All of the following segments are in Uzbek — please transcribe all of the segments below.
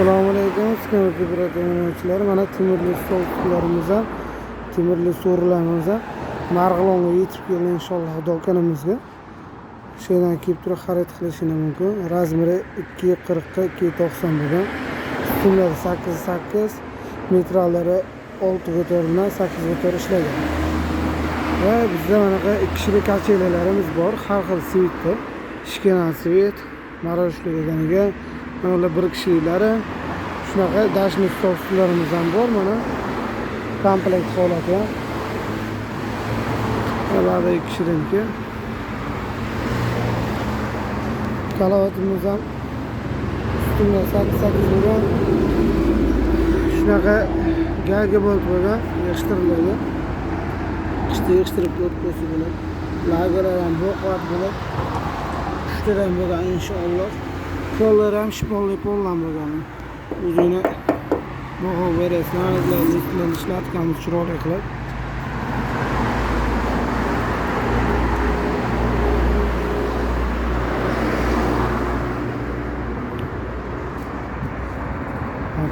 Assalomu alaykum, hurmatli birodarlar. Mana temirli stollarimiz ham, temirli so'rilarimiz ham Marg'ilonga yetib keldi inshaalloh do'konimizga. Shu yerdan kelib turib xarid qilishingiz mumkin. Razmeri 240 ga 290 bo'lgan. Ustunlari 8 metrallari 6 ko'tarilma 8 ko'tar ishlagan. Va bizda mana 2 kishilik kachelalarimiz bor, har xil svitda. Shkenan svit, maroshli deganiga mana bir kishiliklari shunaqa dashni stollarimiz ham bor. Mana komplekt holati ham. Ularda 2 kishiliniki. Kalavatimiz ham ustunlar 8 bo'lgan. Shunaqa galga bo'lib bo'lgan, yig'ishtiriladi. Yig'ishtirib o'tkazib bo'ladi. Lagerlar ham bo'qvat bo'ladi. Uchtadan bo'lgan inshaalloh. Qo'llar ham shipolli poldan bo'lgan. O'zini bo'g'ib berasizlar, listlarni ishlatganmiz chiroyli qilib.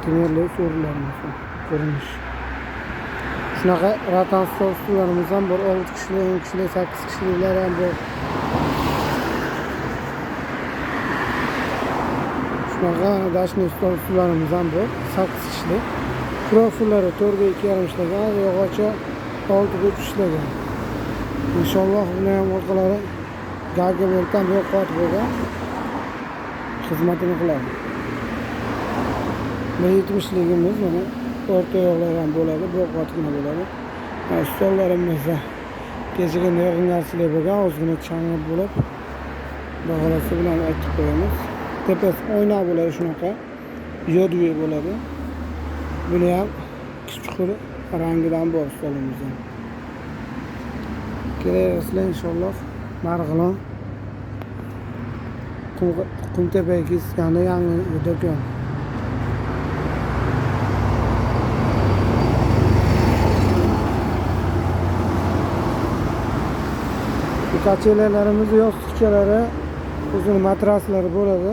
Temirli so'rilarimiz ko'rinish. Shunaqa ratan stollarimiz ham bor, 6 kishilik, 10 kishilik, 8 kishiliklar ham bor. Shunaqa dashni stollarimiz ham bor, 8 kishilik. Profillari 4 ga 2,5 ishlagan, yog'ochi 6 ga 3 ishlagan. Inshaalloh buni ham orqalari galga bo'lgan, yo'qot bo'lgan xizmatini qiladi. 170ligimiz mana o'rta yo'qlar ham bo'ladi, bo'qotgina bo'ladi. Stollarimiz kechiga yog'ingarchilik bo'lgan, ozgina changib bo'lib, baholasi bilan aytib qo'yamiz. Tepasi oyna bo'ladi, shunaqa yodviy bo'ladi. Buni ham kichik rangidan bor stolimiz ham. Kelaverasizlar inshaalloh. Marg'ilon Qumtepa kesganda yangi do'kon. Kachelarimiz, yostiqchalari, uzun matraslari bo'ladi.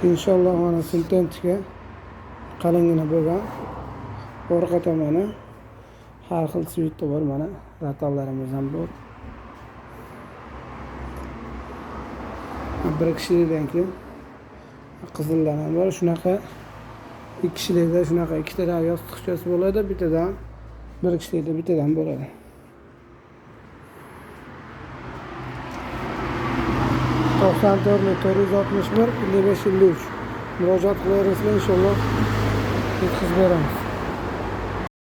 Inshaalloh mana sintetika qalingina bo'lgan. Orqa tomoni har xil svitda bor, mana ratallarimiz ham bor. Bir kishilikdan keyin qizillar ham bor. Shunaqa 2 kishilikda shunaqa ikkitadan yostiqchasi bo'ladi, bittadan bir kishilikda bittadan bo'ladi. To'qson 461 55 53 murojaat qilaverasizlar, inshaalloh yetkazib beramiz.